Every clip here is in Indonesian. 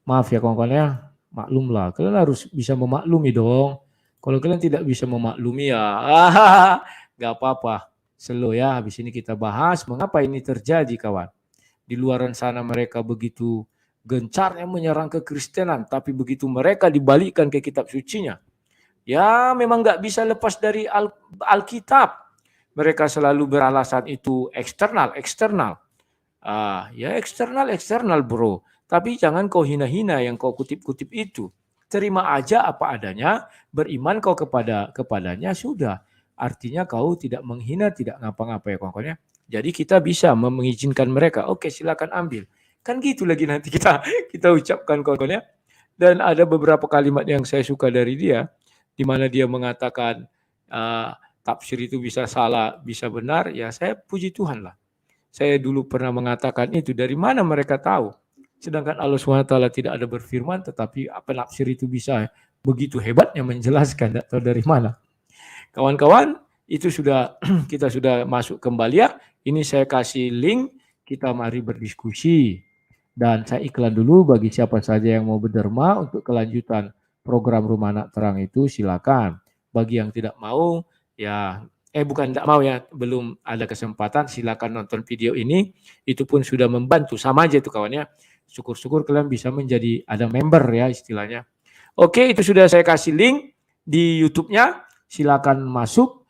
Maaf ya kawan-kawan ya, maklumlah. Kalian harus bisa memaklumi dong. Kalau kalian tidak bisa memaklumi ya, nggak apa-apa. Slow ya, habis ini kita bahas mengapa ini terjadi kawan. Di luaran sana mereka begitu gencarnya menyerang kekristenan, tapi begitu mereka dibalikkan ke kitab sucinya, ya memang nggak bisa lepas dari Alkitab. Mereka selalu beralasan itu eksternal. Ya eksternal bro. Tapi jangan kau hina-hina yang kau kutip-kutip itu. Terima aja apa adanya, beriman kau kepadanya sudah. Artinya kau tidak menghina, tidak ngapa-ngapa ya kawan-kawan ya. Jadi kita bisa mengizinkan mereka, oke silakan ambil. Kan gitu lagi nanti kita ucapkan kawan-kawan ya. Dan ada beberapa kalimat yang saya suka dari dia, di mana dia mengatakan tafsir itu bisa salah, bisa benar, ya saya puji Tuhan lah. Saya dulu pernah mengatakan itu, dari mana mereka tahu? Sedangkan Allah SWT tidak ada berfirman, tetapi penafsir itu bisa begitu hebatnya menjelaskan, tidak tahu dari mana. Kawan-kawan, itu sudah kita sudah masuk kembali ya. Ini saya kasih link, kita mari berdiskusi. Dan saya iklan dulu bagi siapa saja yang mau berderma untuk kelanjutan program Rumah Anak Terang itu silakan. Bagi yang tidak mau, ya bukan tidak mau ya, belum ada kesempatan, silakan nonton video ini. Itu pun sudah membantu, sama aja itu kawannya. Syukur-syukur kalian bisa menjadi ada member ya istilahnya. Oke, itu sudah saya kasih link di YouTube-nya. Silakan masuk,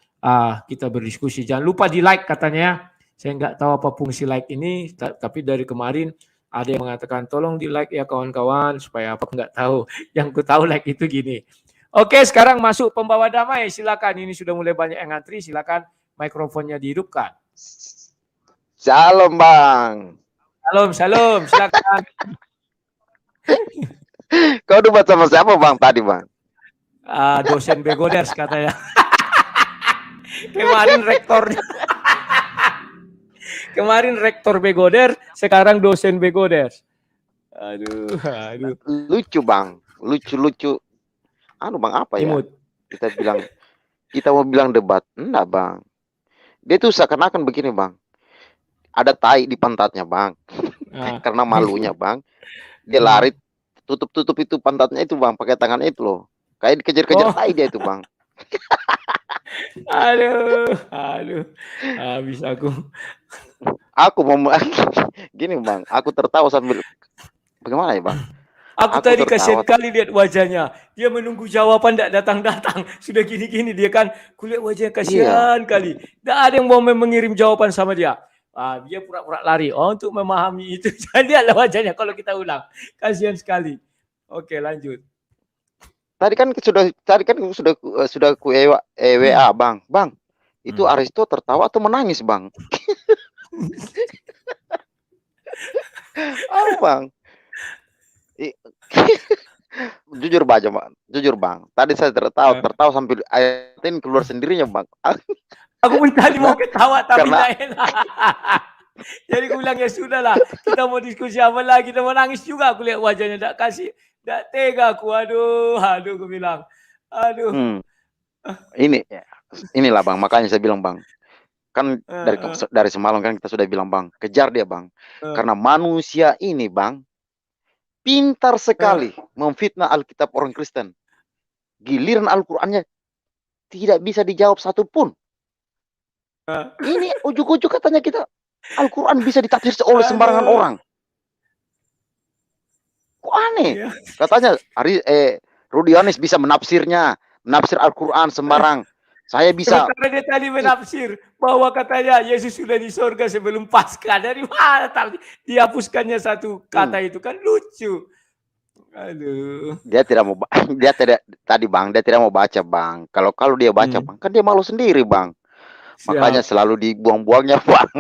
kita berdiskusi. Jangan lupa di like katanya. Saya nggak tahu apa fungsi like ini, tapi dari kemarin ada yang mengatakan tolong di like ya kawan-kawan supaya apa nggak tahu. Yang ku tahu like itu gini. Oke, sekarang masuk pembawa damai. Silakan, ini sudah mulai banyak yang ngantri. Silakan mikrofonnya dihidupkan. Shalom bang. Salam, silakan. Kau debat sama siapa bang tadi bang? Dosen Begoders katanya. Kemarin rektornya. Kemarin rektor Begoders, sekarang dosen Begoders. Aduh. Lucu bang, lucu. Anu bang apa ya? Imut. Kita mau bilang debat, enggak bang. Dia tuh seakan-akan begini bang. Ada tai di pantatnya bang, karena malunya bang. Dia lari tutup itu pantatnya itu bang, pakai tangannya itu loh. Kayak dikejar-kejar tai dia itu bang. Aduh, habis aku. Aku mau gini bang, aku tertawa sambil bagaimana ya bang? Aku tadi kasihan kali lihat wajahnya. Dia menunggu jawaban tidak datang-datang. Sudah gini-gini dia kan, kulihat wajahnya kasihan kali. Tidak ada yang mau mengirim jawaban sama dia. Dia pura-pura lari untuk memahami itu. Jadi ada wajahnya kalau kita ulang. Kasihan sekali. Oke, lanjut. Tadi kan sudah ku WA bang. Bang, itu Aristo tertawa atau menangis bang? Bang. Jujur bang. Tadi saya tertawa sambil air ini keluar sendirinya bang. Aku pun tadi mau ketawa tapi tidak enak. Jadi aku bilang ya sudahlah, kita mau diskusi apa lagi, kita mau nangis juga. Aku lihat wajahnya tidak tega aku. Aduh, aku bilang. Aduh. Inilah bang, makanya saya bilang bang. Kan dari semalam kan kita sudah bilang bang, kejar dia bang. Karena manusia ini bang, pintar sekali memfitnah Alkitab orang Kristen. Giliran Al-Qur'annya tidak bisa dijawab satupun. Ini ujuk-ujuk katanya kita Al-Quran bisa ditafsir oleh sembarangan orang. Kok aneh? Katanya Rudianis bisa menafsir Al-Quran sembarang. Saya bisa. Karena dia tadi menafsir bahwa katanya Yesus sudah di surga sebelum Paskah. Dari mana dihapuskannya satu kata itu, kan lucu. Aduh. Dia tidak mau baca bang. Kalau dia baca bang, kan dia malu sendiri bang. Makanya selalu dibuang-buangnya bang.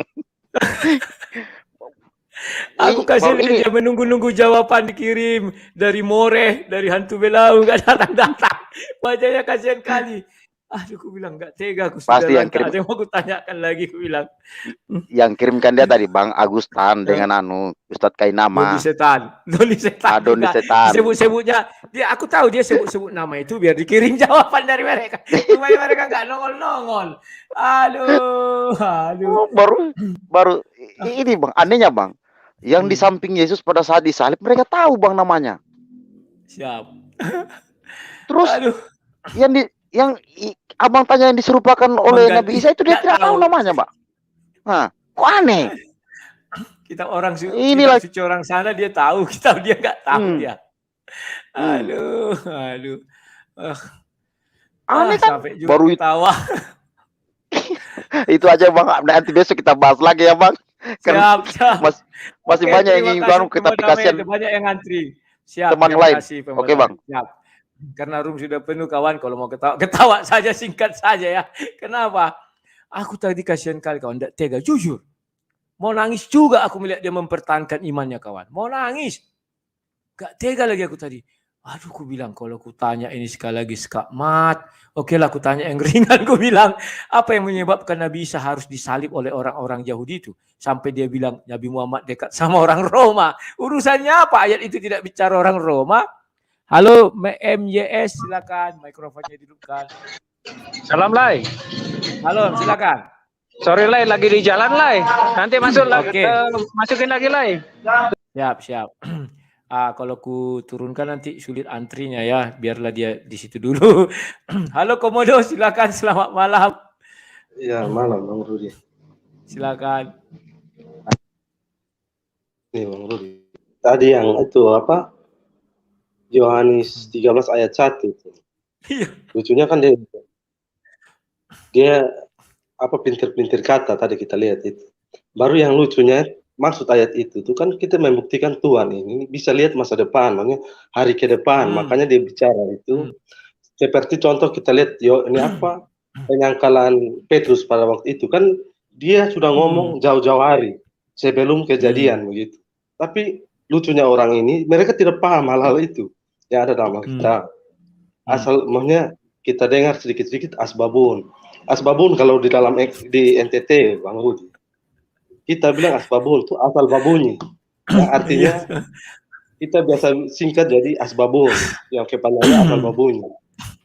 Aku kasih dia menunggu-nunggu jawaban dikirim dari More, dari hantu belau, nggak datang-datang. Wajahnya kasihan kali. Aduh, aku bilang nggak tega. Aku pasti yang kirim. Ada yang mau aku tanyakan lagi, aku bilang. Yang kirimkan dia tadi Bang Agustan dengan Ustadz Kainama. Doni setan. Sebut-sebutnya. Aku tahu dia sebut-sebut nama itu biar dikirim jawaban dari mereka. Cuma mereka nggak nongol-nongol. Aduh. Baru ini Bang, anehnya Bang. Yang di samping Yesus pada saat disalib mereka tahu Bang namanya. Siap. Terus Aduh, abang tanya yang diserupakan oleh Nabi mengganti. Isa itu dia Nggak tidak tahu tahu. namanya, Pak. Nah, kok aneh? Kita Inilah. suci orang sana dia tahu, dia nggak tahu Hmm, dia. hmm. Aduh. Aneh kan? Sampai juga Baru ketawa. itu aja, Bang. Nanti besok kita bahas lagi ya, Bang. Karena Siap. masih Oke, banyak yang terima ingin kasih kita teman kasihan Ahmed. Banyak yang ngantri. Siap, teman terima lain. kasih Oke, pemenang. Bang. Siap. Karena room sudah penuh kawan, kalau mau ketawa saja, singkat saja ya. Kenapa? Aku tadi kasihan kali kawan, tidak tega, jujur. Mau nangis juga aku melihat dia mempertahankan imannya kawan. Mau nangis. Gak tega lagi aku tadi. Aduh, aku bilang kalau aku tanya ini sekali lagi skakmat, oke lah aku tanya yang ringan, aku bilang apa yang menyebabkan Nabi Isa harus disalib oleh orang-orang Yahudi itu sampai dia bilang Nabi Muhammad dekat sama orang Roma. Urusannya apa? Ayat itu tidak bicara orang Roma. Halo MYS, silakan mikrofonnya dihidupkan. Salam Lai. Halo, silakan. Sorry Lai, lagi di jalan Lai. Nanti masukin lagi Lai. Siap. Kalau ku turunkan nanti sulit antrinya ya, biarlah dia di situ dulu. Halo Komodo, silakan, selamat malam. Ya, malam Bang Rudi. Silakan. Nih Bang Rudi. Tadi yang itu apa? Yohanes 13 ayat 1 itu. Iya. Lucunya kan dia apa pintir-pintir kata tadi kita lihat itu. Baru yang lucunya maksud ayat itu tuh kan kita membuktikan Tuhan ini bisa lihat masa depan, makanya hari ke depan, makanya dia bicara itu. Seperti contoh kita lihat ini apa penyangkalan Petrus pada waktu itu kan dia sudah ngomong jauh-jauh hari sebelum kejadian begitu. Tapi lucunya orang ini mereka tidak paham hal-hal itu yang ada dalam Alkitab. Asal maksudnya kita dengar sedikit-sedikit asbabun. Asbabun kalau di dalam di NTT Bang Rudi. Kita bilang asbabun itu asal babunyi. Yang artinya kita biasa singkat jadi asbabun yang kepanjangannya asal babunyi.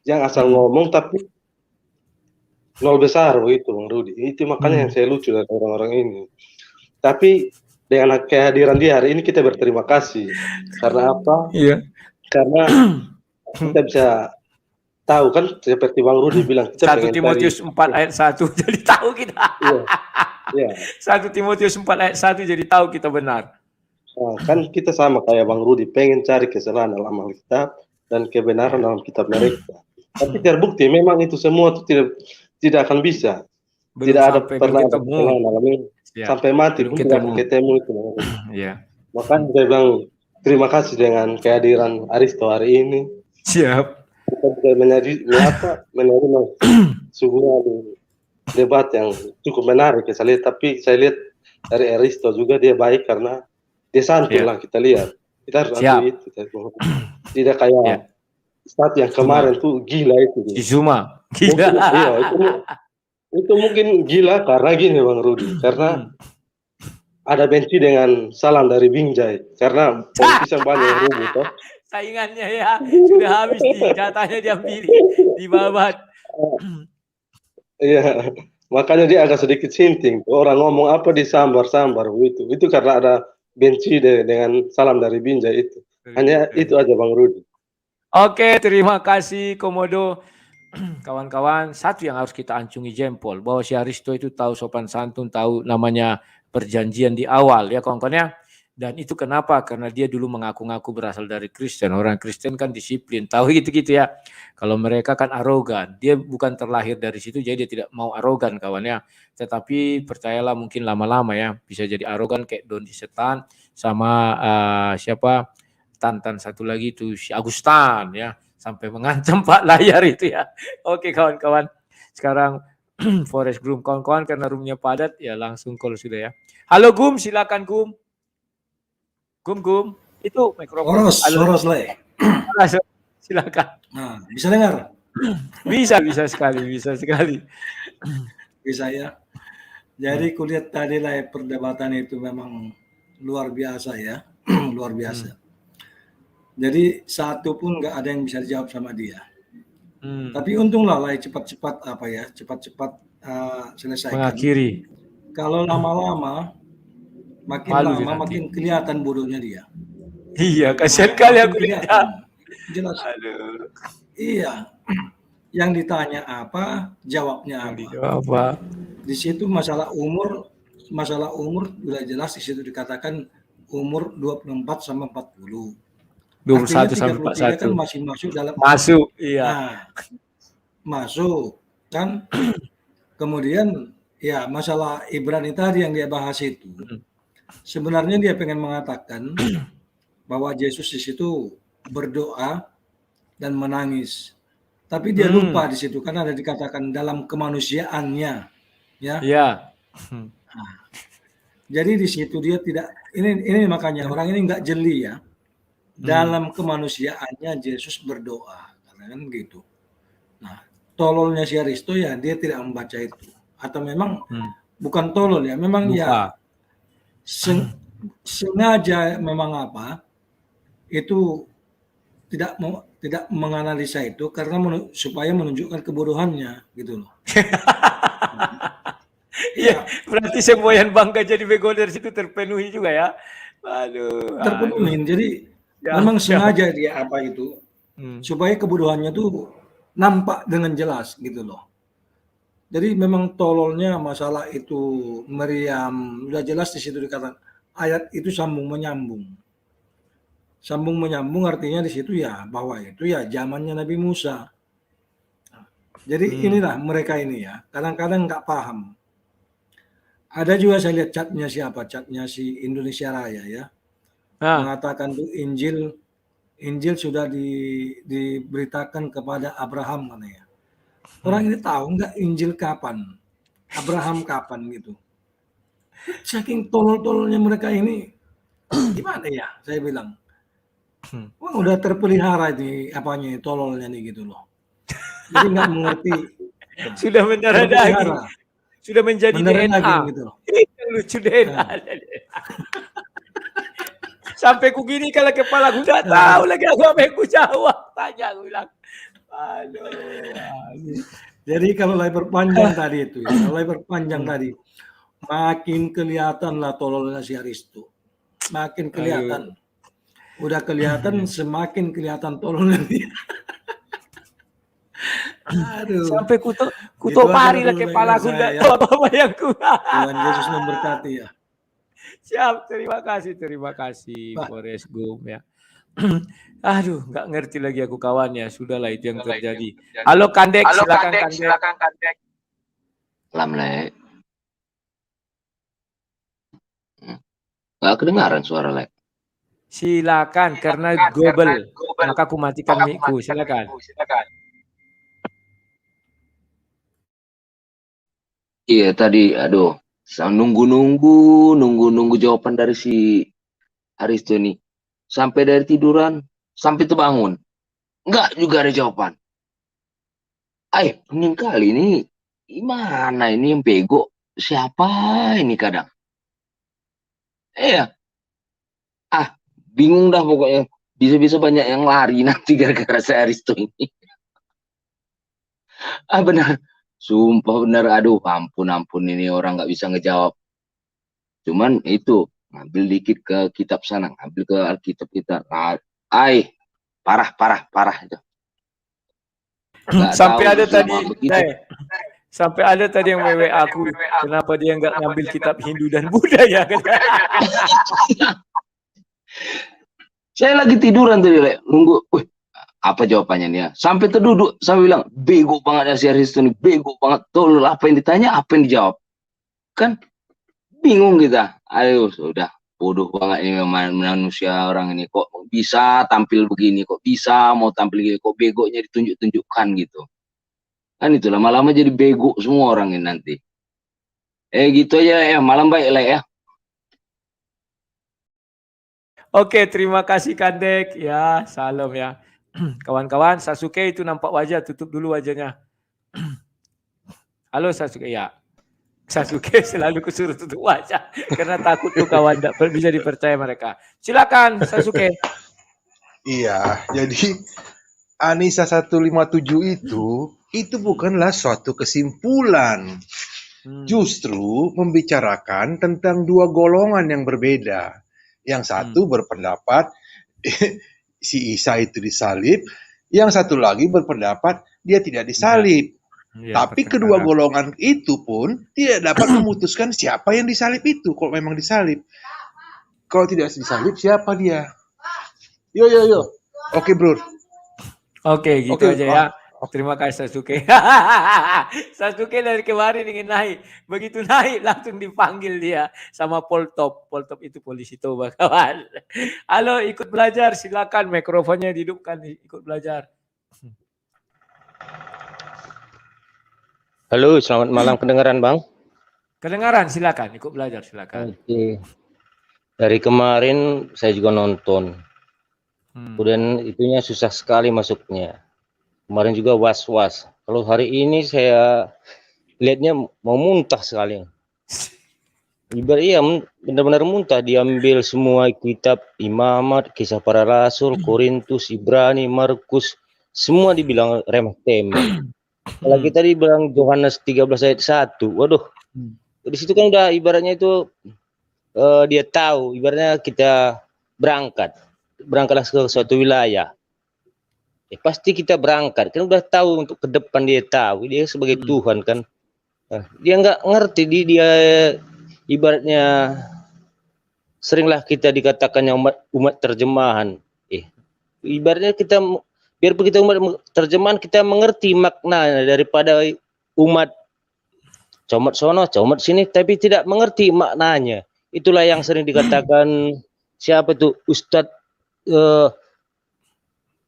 Yang asal ngomong tapi nol besar begitu Bang Rudi. Itu makanya yang saya lucu dari orang-orang ini. Tapi dengan kehadiran dia hari ini kita berterima kasih. Karena apa? Iya. Karena kita bisa tahu kan seperti Bang Rudi bilang kita 1 Timotius 4 ayat 1 jadi tahu kita. Iya. 1 Timotius 4 ayat 1 jadi tahu kita benar. Nah, kan kita sama kayak Bang Rudi pengen cari kesalahan dalam Alkitab dan kebenaran dalam kitab mereka. Tapi terbukti memang itu semua itu tidak akan bisa. Tidak ada pernah ketemu sampai mati pun tidak akan ketemu itu. Iya. Makanya saya bilang terima kasih dengan kehadiran Aristo hari ini. Siap. Kita bisa menerima sebuah debat yang cukup menarik saya lihat. Tapi saya lihat dari Aristo juga dia baik karena dia santun lah kita lihat. Kita harus ambil itu. Tidak kayak saat yang kemarin tuh gila itu. Zuma. Gila. Itu mungkin gila karena gini Bang Rudi. Karena ada benci dengan salam dari Binjai. Karena politisi yang banyak yang rubuh toh. Saingannya ya sudah habis jatahnya diambil di babat. Iya. Makanya dia agak sedikit sinting. Orang ngomong apa disambar-sambar begitu. Itu karena ada benci dengan salam dari Binjai itu. Hanya itu aja Bang Rudi. Oke, terima kasih Komodo. Kawan-kawan, satu yang harus kita ancungi jempol bahwa si Aristo itu tahu sopan santun, tahu namanya perjanjian di awal ya kawan-kawan ya. Dan itu kenapa? Karena dia dulu mengaku-ngaku berasal dari Kristen. Orang Kristen kan disiplin, tahu gitu-gitu ya. Kalau mereka kan arogan. Dia bukan terlahir dari situ, jadi dia tidak mau arogan kawan ya. Tetapi percayalah mungkin lama-lama ya bisa jadi arogan kayak Doni Setan sama siapa? Tantan satu lagi itu si Agustan ya. Sampai mengancam Pak Layar itu ya. Oke kawan-kawan. Sekarang Forest Groom kawan-kawan karena roomnya padat ya langsung call sudah ya. Halo Gum, silakan Gum. Gum, itu mikrofon. Soros lah. Silakan. Nah, bisa dengar? Bisa sekali. Bisa ya. Jadi kulihat tadi lah perdebatan itu memang luar biasa ya, luar biasa. Jadi satu pun nggak ada yang bisa dijawab sama dia. Tapi untunglah cepat-cepat selesaikan. Mengakhiri. Kalau lama-lama makin lama makin kelihatan bodohnya dia. Iya, kasihan kali aku lihat. jelas. Aduh. Iya. Yang ditanya apa, jawabnya apa. Dijawab apa? Di situ masalah umur udah jelas di situ dikatakan umur 24 sama 40. 21 Artinya sampai 33 kan 41. masih masuk dalam Masuk, iya. Nah, masuk kan. Kemudian ya masalah Ibrani tadi yang dia bahas itu. Sebenarnya dia pengen mengatakan bahwa Yesus di situ berdoa dan menangis. Tapi dia lupa di situ karena ada dikatakan dalam kemanusiaannya, ya. Iya. Jadi di situ dia tidak ini makanya orang ini nggak jeli ya. Dalam kemanusiaannya Yesus berdoa, karena kan gitu. Nah, tololnya si Aristo ya dia tidak membaca itu. Atau memang bukan tolol ya, memang Lupa. ya sengaja memang apa itu tidak menganalisa itu karena supaya menunjukkan kebodohannya gitu loh. Iya, berarti semboyan bangga jadi begoner situ terpenuhi juga ya. Aduh. Terpenuhi. Jadi memang sengaja dia apa itu supaya kebodohannya tuh nampak dengan jelas gitu loh. Jadi memang tololnya masalah itu Maryam udah jelas di situ dikatakan ayat itu sambung menyambung. Sambung menyambung artinya di situ ya bahwa itu ya zamannya Nabi Musa. Jadi inilah mereka ini ya kadang-kadang nggak paham. Ada juga saya lihat catnya siapa? Catnya si Indonesia Raya ya. Mengatakan tuh Injil sudah diberitakan kepada Abraham katanya. Orang ini tahu nggak Injil kapan? Abraham kapan gitu. Saking tolol-tololnya mereka ini gimana ya saya bilang. Wah, udah terpelihara ini apanya tololnya nih gitu loh. Jadi nggak mengerti. Sudah mendarah daging. Sudah menjadi DNA gitu loh. Itu lucu DNA. Sampai ku gini kalau kepala gue nggak tahu lagi aku apa yang ku jawab. Tanya aku bilang. Aduh. Jadi kalau lebar panjang tadi itu ya, kalau lebar panjang tadi makin kelihatan lah tololnya si Aristo. Makin kelihatan. Udah kelihatan semakin kelihatan tololnya dia. Aduh. Sampai kuto pari lah kepala aku enggak tahu apa yang ku. Tuhan Yesus memberkati ya. Siap, terima kasih Forrest Gump ya. Aduh, nggak ngerti lagi aku kawannya. Sudahlah itu yang terjadi. Halo Kandek, silakan Kandek. Salam Le. Nggak kedengaran suara Le. Silakan karena gobel. Maka aku matikan mic-ku. Silakan. Iya tadi, aduh, nunggu jawaban dari si Aristo nih. Sampai dari tiduran, sampai terbangun. Enggak juga ada jawaban. Pening kali ini, gimana ini yang bego? Siapa ini kadang? Bingung dah pokoknya. Bisa-bisa banyak yang lari nanti gara-gara si Aristo ini. Benar. Sumpah benar, aduh ampun ini orang nggak bisa ngejawab. Cuman itu, ngambil dikit ke kitab sana, ngambil ke Alkitab kita. Parah itu. Sampai ada tadi, sampai ada tadi yang WA aku, kenapa dia nggak ngambil kitab Hindu dan Buddha ya? Saya lagi tiduran tadi, nunggu, apa jawabannya nih ya? Sampai terduduk, sampai bilang, bego banget ya si Aristo ini, bego banget. Tolol, apa yang ditanya, apa yang dijawab. Kan bingung kita. Ayo, sudah bodoh banget ini memang manusia orang ini. Kok bisa tampil begini, kok bisa mau tampil begini, kok begonya ditunjuk-tunjukkan gitu. Kan itu lama-lama jadi bego semua orang ini nanti. Gitu aja ya, malam baik lah ya. Oke, terima kasih Kandek. Ya, salam ya. Kawan-kawan, Sasuke itu nampak wajah, tutup dulu wajahnya. Halo Sasuke, ya. Sasuke selalu kusuruh tutup wajah karena takut tuh kawan tidak bisa dipercaya mereka. Silakan Sasuke. Iya, jadi Anissa 157 itu bukanlah suatu kesimpulan. Justru membicarakan tentang dua golongan yang berbeda. Yang satu berpendapat si Isa itu disalib, yang satu lagi berpendapat dia tidak disalib. Ya, Tapi kedua pertengkaran. golongan itu pun tidak dapat memutuskan siapa yang disalib itu. Kalau memang disalib, kalau tidak disalib siapa dia? Yo. Oke bro. Oke, gitu Oke, aja ya. Terima kasih Sasuke. Sasuke dari kemarin ingin naik. Begitu naik langsung dipanggil dia sama Poltop. Poltop itu polisi Toba, kawan. Halo, ikut belajar. Silakan mikrofonnya dihidupkan, ikut belajar. Halo, selamat malam, kedengaran Bang? Kedengaran, silakan ikut belajar, silakan. Oke. Dari kemarin saya juga nonton. Kemudian itunya susah sekali masuknya. Kemarin juga was-was. Kalau hari ini saya lihatnya mau muntah sekali. Iya, benar-benar muntah. Diambil semua kitab Imamat, Kisah Para Rasul, Korintus, Ibrani, Markus, semua dibilang remeh-temeh. Apalagi tadi bilang Yohanes 13 ayat 1. Waduh. Di situ kan udah ibaratnya itu dia tahu, ibaratnya kita berangkatlah ke suatu wilayah. Pasti kita berangkat, kan udah tahu untuk ke depan, dia tahu, dia sebagai Tuhan kan. Dia nggak ngerti, dia ibaratnya seringlah kita dikatakannya umat terjemahan. Ibaratnya kita biarpun kita umat terjemahan, kita mengerti makna daripada umat comot sono, comot sini, tapi tidak mengerti maknanya. Itulah yang sering dikatakan siapa itu Ustadz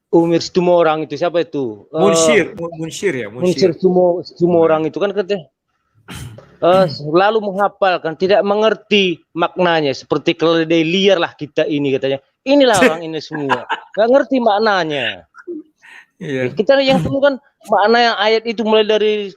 Umir semua orang itu, siapa itu? Munsir semua orang itu kan katanya selalu menghafalkan, tidak mengerti maknanya, seperti keledai liar lah kita ini katanya. Inilah orang ini semua, nggak ngerti maknanya. Kita yang perlu kan makna yang ayat itu mulai dari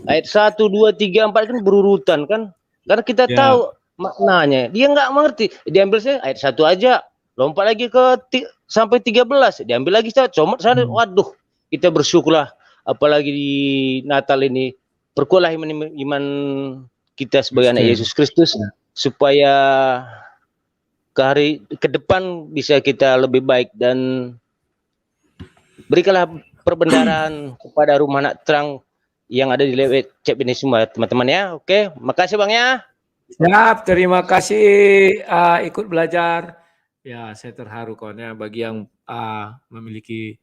ayat 1, 2, 3, 4 kan berurutan kan, karena kita tahu maknanya. Dia nggak mengerti, diambil saya ayat 1 aja, lompat lagi ke sampai 13, diambil lagi comot sana. Waduh, kita bersyukurlah, apalagi di Natal ini, perkuatlah iman kita sebagai anak Yesus Kristus, supaya ke depan bisa kita lebih baik, dan berikanlah perbendaharaan kepada rumah anak terang yang ada di lewat chat ini semua, teman-teman ya. Oke, makasih Bang ya. Siap, terima kasih ikut belajar. Ya, saya terharu kawan ya, bagi yang memiliki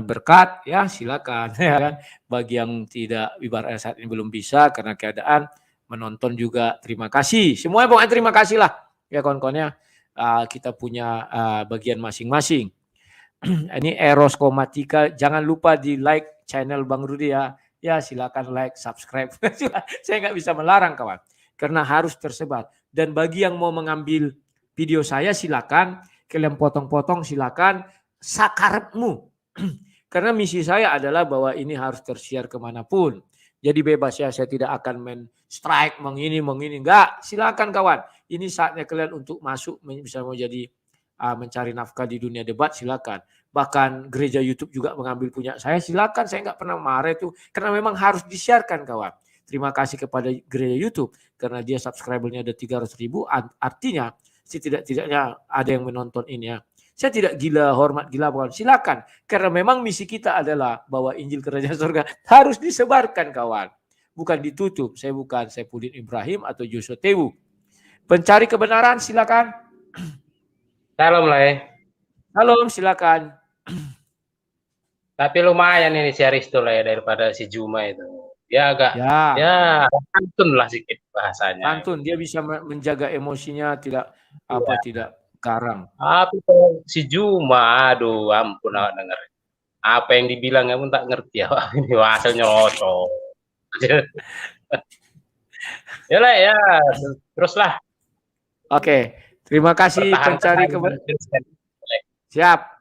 berkat ya silakan ya kan. Bagi yang tidak, ibaratnya saat ini belum bisa karena keadaan, menonton juga terima kasih. Semuanya pokoknya terima kasih lah ya kawan-kawan ya. Kita punya bagian masing-masing. Ini Eros Komatika, jangan lupa di like channel Bang Rudi ya. Ya silakan like, subscribe. Saya nggak bisa melarang kawan, karena harus tersebar. Dan bagi yang mau mengambil video saya silakan, kalian potong-potong silakan, sakarepmu. Karena misi saya adalah bahwa ini harus tersiar kemanapun. Jadi bebas ya, saya tidak akan men-strike, mengini, enggak. Silakan kawan, ini saatnya kalian untuk masuk, bisa mau jadi mencari nafkah di dunia debat, silakan. Bahkan gereja YouTube juga mengambil punya saya, silakan. Saya nggak pernah marah itu, karena memang harus disiarkan kawan. Terima kasih kepada gereja YouTube, karena dia subscribernya ada 300.000, artinya setidak-tidaknya ada yang menonton ini ya. Saya tidak gila, hormat gila, kawan. Silakan, karena memang misi kita adalah bahwa Injil Kerajaan Surga harus disebarkan kawan, bukan ditutup. Saya bukan Saipudin Ibrahim atau Joshua Tewu. Pencari kebenaran silakan. Salam Lai. Salam, silakan. Tapi lumayan ini si Aristo lah ya daripada si Juma itu. Dia agak ya santun lah sedikit bahasanya. Santun, dia bisa menjaga emosinya, tidak tidak garang. Tapi si Juma, aduh ampun awak denger. Apa yang dibilangnya pun tak ngerti ya. Ini hasilnya nyocok. Ya lah ya, teruslah. Oke, terima kasih pencari kebenaran. Siap.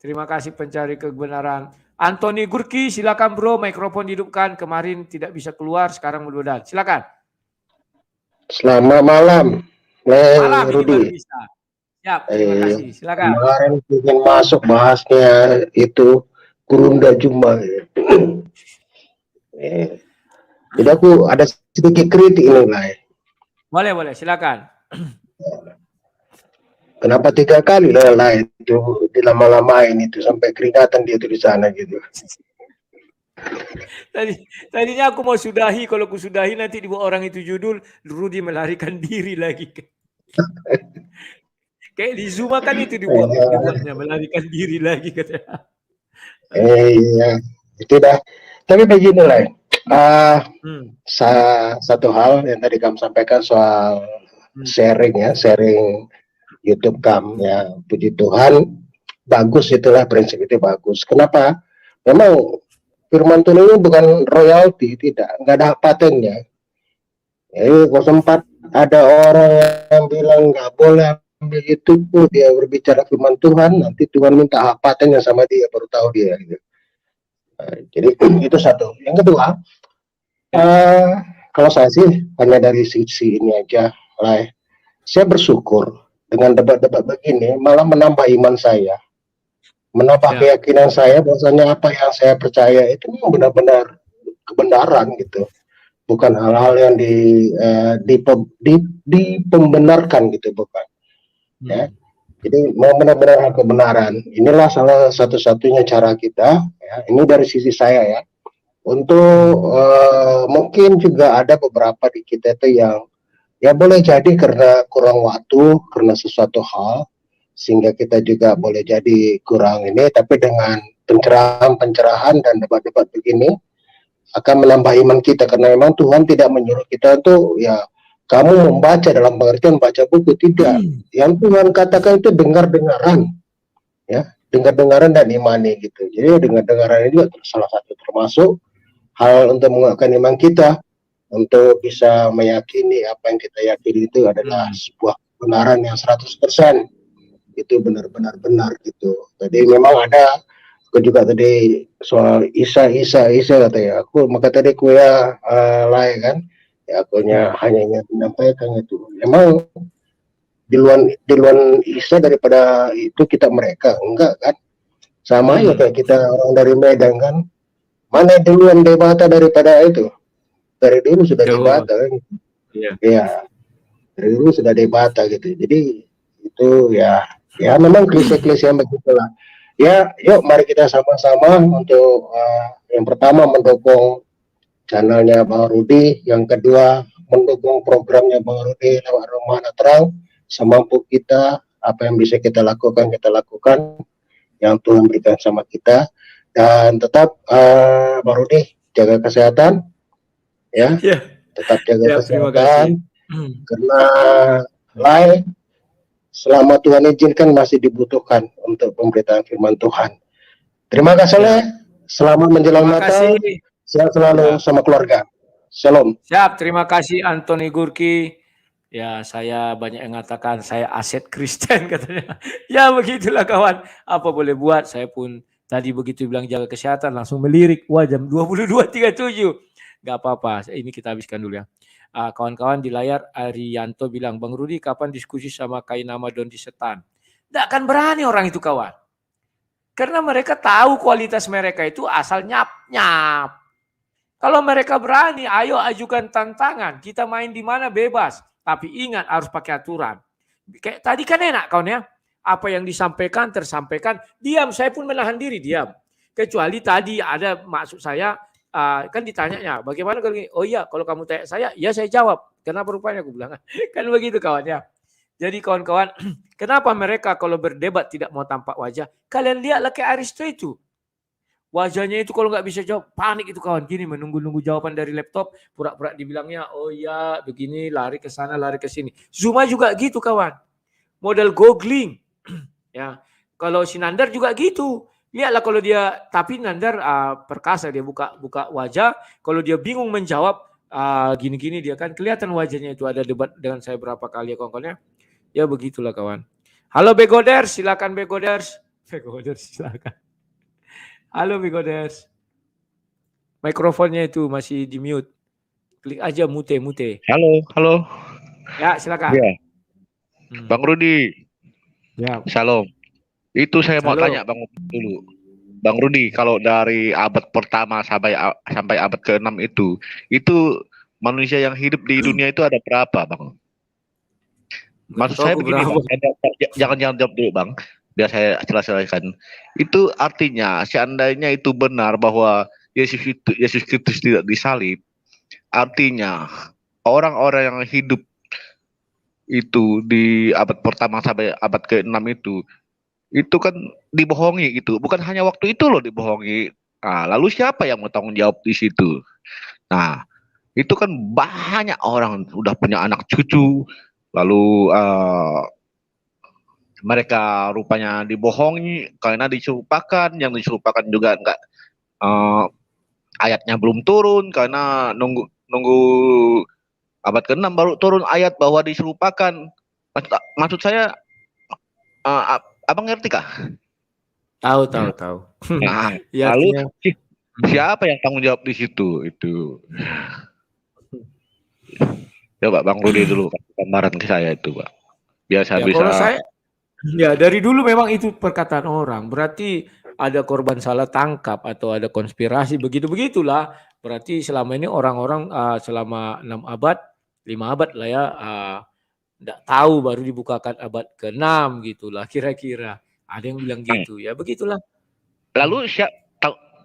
Terima kasih pencari kebenaran. Anthony Gurki, silakan bro, mikrofon hidupkan. Kemarin tidak bisa keluar, sekarang mudah-mudahan. Silakan. Selamat malam, Malam Rudi. Bisa. Siap, terima kasih. Silakan. Kemarin ingin masuk bahasnya itu Kurunda Juma. Jadi aku ada sedikit kritik ini lah. Boleh, silakan. Kenapa 3 kali lah itu dilama-lamain itu sampai keringatan dia tuh di sana gitu. Tadinya aku mau sudahi, kalau aku sudahi nanti dibuat orang itu judul Rudi melarikan diri lagi. Kayak di Zoom kan itu dibuatnya melarikan diri lagi katanya. Iya, itu dah. Tapi beginilah, satu hal yang tadi kamu sampaikan soal sharing YouTube kamu ya, puji Tuhan, bagus itulah prinsip itu bagus. Kenapa? Memang firman Tuhan ini bukan royalti, nggak ada hak patennya. Jadi 04 ada orang yang bilang nggak boleh ambil itu, dia berbicara firman Tuhan, nanti Tuhan minta hak patennya sama dia, baru tahu dia. Gitu. Jadi itu satu. Yang kedua, kalau saya sih hanya dari sisi ini aja, lah. Saya bersyukur dengan debat-debat begini, malah menambah iman saya, menambah keyakinan saya bahwasanya apa yang saya percaya itu memang benar-benar kebenaran gitu, bukan hal-hal yang dipembenarkan gitu, bukan. Ya. Jadi mau benar-benar kebenaran. Inilah salah satu-satunya cara kita. Ya, ini dari sisi saya ya. Untuk mungkin juga ada beberapa di kita itu yang ya boleh jadi karena kurang waktu, karena sesuatu hal, sehingga kita juga boleh jadi kurang ini. Tapi dengan pencerahan dan debat-debat begini akan menambah iman kita, karena memang Tuhan tidak menyuruh kita tuh ya kamu membaca dalam pengertian baca buku, tidak. Yang Tuhan katakan itu dengar-dengaran, ya, dengar-dengaran dan imani gitu. Jadi dengar-dengaran itu salah satu termasuk hal untuk menguatkan iman kita, untuk bisa meyakini apa yang kita yakini itu adalah sebuah kebenaran yang 100%. Itu benar-benar benar gitu. Jadi memang ada, aku juga tadi soal Isa katanya. Maka tadi aku ya lain kan. Ya, akunya hanya ingin menyampaikan itu. Memang di luar Isa daripada itu kita mereka enggak kan? Sama aja kayak kita orang dari Medan kan. Mana duluan debata daripada itu? Dari dulu sudah debata kan? Ya, dari dulu sudah debata gitu. Jadi itu ya memang klise-klise yang begitulah. Ya, yuk mari kita sama-sama untuk yang pertama mendukung channelnya Bang Rudi, yang kedua mendukung programnya Bang Rudi lewat Rumah Terang, semampu kita, apa yang bisa kita lakukan, yang Tuhan berikan sama kita, dan tetap Bang Rudi jaga kesehatan, ya, tetap jaga kesehatan, karena lain selama Tuhan izinkan masih dibutuhkan untuk pemberitaan firman Tuhan. Terima kasih, selamat menjelang Natal. Sehat selalu sama keluarga. Shalom. Siap, terima kasih Anthony Gurki. Ya, saya banyak yang mengatakan saya aset Kristen katanya. Ya, begitulah kawan. Apa boleh buat? Saya pun tadi begitu bilang jaga kesehatan langsung melirik. Wah, jam 22.37. Gak apa-apa. Ini kita habiskan dulu ya. Kawan-kawan di layar Arianto bilang, Bang Rudi kapan diskusi sama Kainama Dondi Setan? Tidak akan berani orang itu kawan. Karena mereka tahu kualitas mereka itu asal nyap-nyap. Kalau mereka berani, ayo ajukan tantangan. Kita main di mana bebas. Tapi ingat harus pakai aturan. Kayak tadi kan enak kawan ya. Apa yang disampaikan, tersampaikan. Diam, saya pun menahan diri, diam. Kecuali tadi ada maksud saya, kan ditanyanya, bagaimana kalau ini? Oh iya, kalau kamu tanya saya, ya saya jawab. Kenapa rupanya aku bilang? Kan begitu kawan ya. Jadi kawan-kawan, kenapa mereka kalau berdebat tidak mau tampak wajah? Kalian lihatlah kayak Aristo itu. Wajahnya itu kalau nggak bisa jawab, panik itu kawan. Gini menunggu-nunggu jawaban dari laptop, pura-pura dibilangnya, oh ya begini, lari ke sana, lari ke sini. Zuma juga gitu kawan. Model googling. Ya, kalau si Nandar juga gitu. Lihatlah kalau dia, tapi Nandar perkasa, dia buka wajah. Kalau dia bingung menjawab, gini-gini dia kan kelihatan wajahnya itu. Ada debat dengan saya berapa kali ya kawan-kawannya. Ya begitulah kawan. Halo Begoders, silakan Begoders. Begoders silakan. Halo Begoders. Mikrofonnya itu masih di mute. Klik aja mute. Halo. Ya, silakan. Ya. Bang Rudi. Ya. Shalom. Itu saya mau tanya Bang dulu. Bang Rudi, kalau dari abad pertama sampai abad ke-6 itu manusia yang hidup di dunia itu ada berapa, Bang? Maksud tahu saya aku begini, berapa. Bang. Jangan jawab dulu, Bang. Biar saya jelaskan. Itu artinya seandainya itu benar bahwa Yesus Kristus tidak disalib, artinya orang-orang yang hidup itu di abad pertama sampai abad ke-6 itu kan dibohongi gitu. Bukan hanya waktu itu loh dibohongi. Nah, lalu siapa yang mau tanggung jawab di situ? Nah, itu kan banyak orang udah punya anak cucu, lalu mereka rupanya dibohongi karena diserupakan, yang diserupakan juga enggak ayatnya belum turun karena nunggu abad ke-6 baru turun ayat bahwa diserupakan. Maksud saya abang ngerti kah? Tahu. Nah, Ya, lalu artinya siapa yang tanggung jawab di situ? Itu. Coba Bang Rudi dulu kasih gambaran ke saya itu, Pak. Biar saya ya bisa. kalau saya ya dari dulu memang itu perkataan orang. Berarti ada korban salah tangkap atau ada konspirasi begitulah. Berarti selama ini orang-orang selama 6 abad, 5 abad lah ya, enggak tahu baru dibukakan abad ke-6 gitulah kira-kira. Ada yang bilang gitu. Ya begitulah. Lalu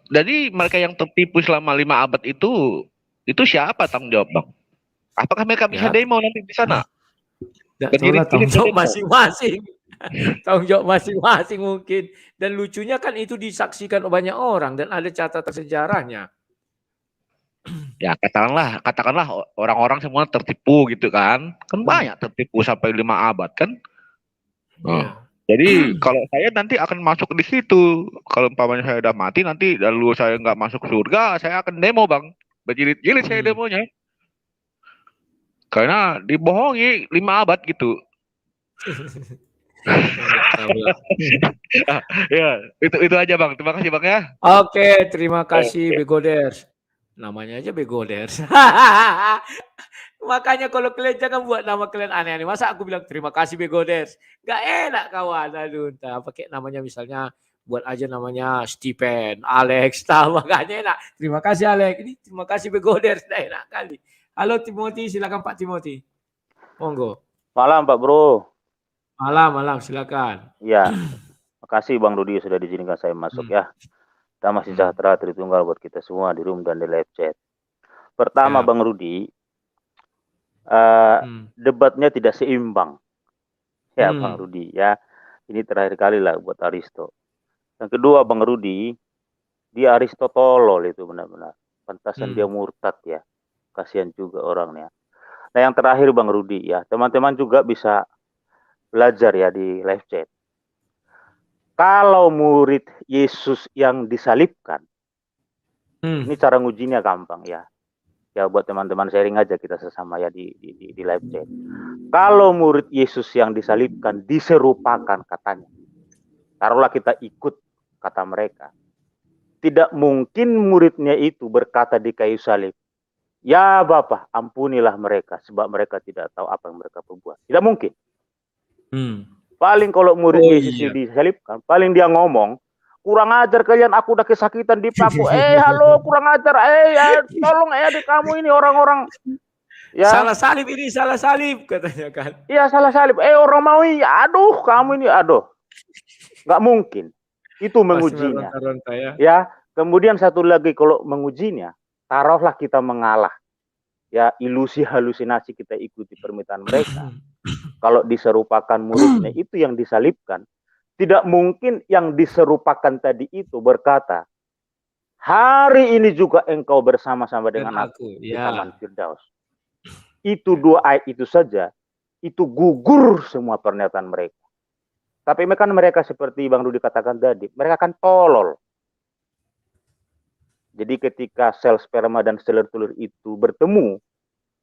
jadi mereka yang tertipu selama 5 abad itu siapa tanggung jawab, Bang? Apakah mereka bisa Ya, demo nanti di sana? enggak tahu lah, tanggung jawab masing-masing. Tanggung jawab masing-masing mungkin. Dan lucunya kan itu disaksikan banyak orang dan ada catatan sejarahnya. Ya katakanlah orang-orang semua tertipu gitu kan. Kan banyak tertipu sampai 5 abad kan. Iya. Jadi kalau saya nanti akan masuk di situ. Kalau umpamanya saya udah mati nanti lalu saya nggak masuk surga, saya akan demo, Bang. Berjilid-jilid saya demonya. Karena dibohongi 5 abad gitu. Ya, itu aja, Bang. Terima kasih, Bang ya. Oke, terima kasih Begoders. Namanya aja Begoders. Makanya kalau kalian jangan buat nama kalian aneh-aneh. Masa aku bilang terima kasih Begoders. Gak enak kawan. Aduh, entah pakai namanya misalnya buat aja namanya Stephen, Alex, makanya enak. Terima kasih Alex. Ini terima kasih Begoders. Nah, enak kali. Halo Timothy, silakan Pak Timothy. Monggo. Malam Pak Bro. Malam, silakan. Ya, makasih Bang Rudi sudah diizinkan saya masuk ya. Damai sejahtera Tritunggal buat kita semua di room dan di live chat. Pertama Bang Rudi, debatnya tidak seimbang. Ya Bang Rudi ya. Ini terakhir kali lah buat Aristo. Yang kedua Bang Rudi, dia Aristo tolol itu benar-benar. Pantasan dia murtad ya. Kasihan juga orangnya. Nah yang terakhir Bang Rudi ya, teman-teman juga bisa belajar ya di live chat. Kalau murid Yesus yang disalibkan, ini cara ngujinya gampang ya. Ya buat teman-teman sharing aja kita sesama ya di live chat. Kalau murid Yesus yang disalibkan diserupakan katanya. Taruhlah kita ikut kata mereka. Tidak mungkin muridnya itu berkata di kayu salib, ya Bapa, ampunilah mereka sebab mereka tidak tahu apa yang mereka perbuat. Tidak mungkin. Paling kalau murid Yesus disalibkan, paling dia ngomong, kurang ajar kalian, aku udah kesakitan di paku. Halo, kurang ajar. Ya, tolong adik kamu ini orang-orang. Ya. Salah salib ini, salah salib katanya kan. Iya, salah salib. Orang mau aduh, kamu ini aduh. Nggak mungkin. Itu mengujinya. Ya, kemudian satu lagi kalau mengujinya, taruhlah kita mengalah. Ya, ilusi halusinasi kita ikuti permintaan mereka. Kalau diserupakan muridnya itu yang disalibkan, tidak mungkin yang diserupakan tadi itu berkata, hari ini juga engkau bersama-sama dengan aku di Taman Firdaus. Itu dua ayat itu saja, itu gugur semua pernyataan mereka. Tapi mereka seperti Bang Rudi katakan tadi, mereka kan tolol. Jadi ketika sel sperma dan sel telur itu bertemu,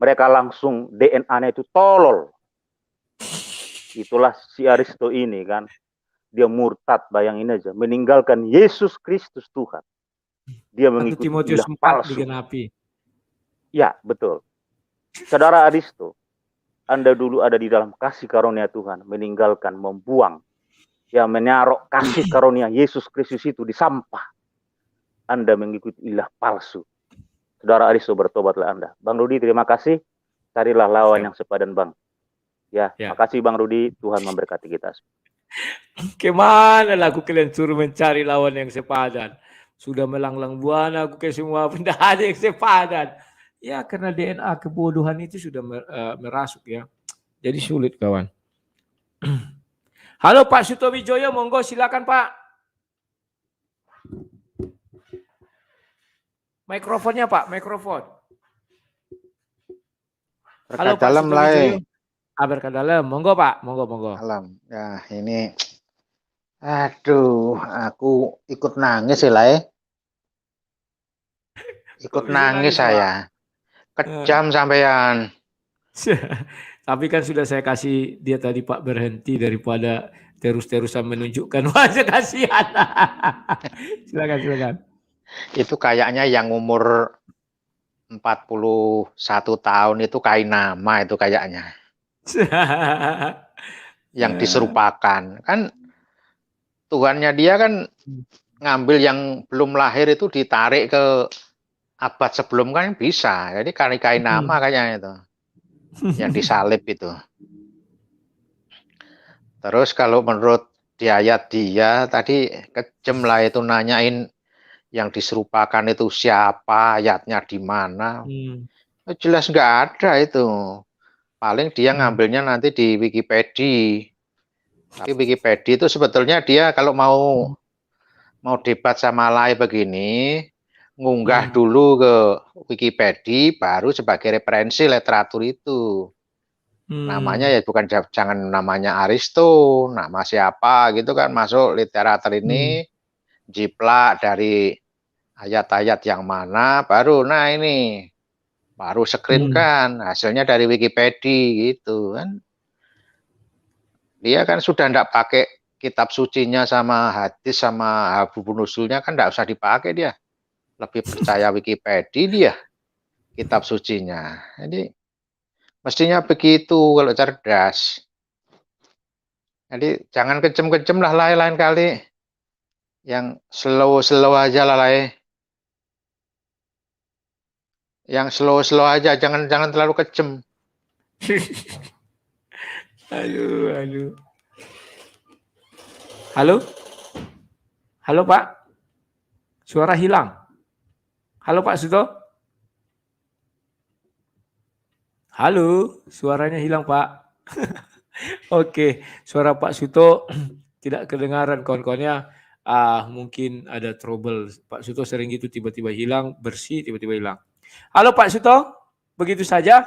mereka langsung DNA-nya itu tolol. Itulah si Aristo ini kan. Dia murtad, bayangin aja. Meninggalkan Yesus Kristus Tuhan. Dia mengikuti ilah palsu. Ya, betul. Saudara Aristo, Anda dulu ada di dalam kasih karunia Tuhan. Meninggalkan, membuang. Ya, menaruh kasih karunia Yesus Kristus itu di sampah. Anda mengikuti ilah palsu. Saudara Aristo, bertobatlah Anda. Bang Rudi, terima kasih. Carilah lawan yang sepadan Bang. Ya, Ya. makasih Bang Rudi, Tuhan memberkati kita. Kemana lah aku kalian suruh mencari lawan yang sepadan? Sudah melanglang buana aku ke semua benda ada yang sepadan. Ya karena DNA kebodohan itu sudah merasuk ya. Jadi sulit kawan. Halo Pak Suto Wijoyo, monggo silakan Pak. Mikrofonnya Pak, mikrofon. Halo Pak dalam Suto lah. Wijoyo. Berkat dalam, monggo Pak, monggo. Dalam. Ya ini, aduh, aku ikut nangis sih lah. Ikut nangis saya. Kejam sampean. Tapi kan sudah saya kasih dia tadi Pak berhenti daripada terus-terusan menunjukkan wajah kasihan. Silakan. Itu kayaknya yang umur 41 tahun itu kain nama itu kayaknya. Yang diserupakan. Kan Tuhannya dia kan ngambil yang belum lahir itu ditarik ke abad sebelum kan bisa. Jadi kain nama kayaknya itu. Yang disalib itu. Terus kalau menurut di ayat dia tadi kejem lah itu nanyain yang diserupakan itu siapa, ayatnya di mana. Jelas nggak ada itu. Paling dia ngambilnya nanti di Wikipedia. Tapi Wikipedia itu sebetulnya dia kalau mau debat sama Lai begini, ngunggah dulu ke Wikipedia, baru sebagai referensi literatur itu. Namanya ya bukan, jangan namanya Aristo, nama siapa gitu kan, masuk literatur ini, jiplak dari ayat-ayat yang mana, baru nah ini, baru screen kan, hasilnya dari Wikipedia gitu kan. Dia kan sudah enggak pakai kitab sucinya sama hadis sama Habibun Nusulnya kan enggak usah dipakai dia. Lebih percaya Wikipedia dia, kitab sucinya. Jadi mestinya begitu kalau cerdas. Jadi jangan kejem-kejem lah lain kali. Yang slow aja lah Yang slow aja, jangan terlalu kejem. Aduh. Halo Pak. Suara hilang. Halo Pak Suto. Halo, suaranya hilang Pak. Oke, suara Pak Suto tidak kedengaran kawan-kawannya. Mungkin ada trouble. Pak Suto sering gitu tiba-tiba hilang, bersih tiba-tiba hilang. Halo Pak Suto, begitu saja.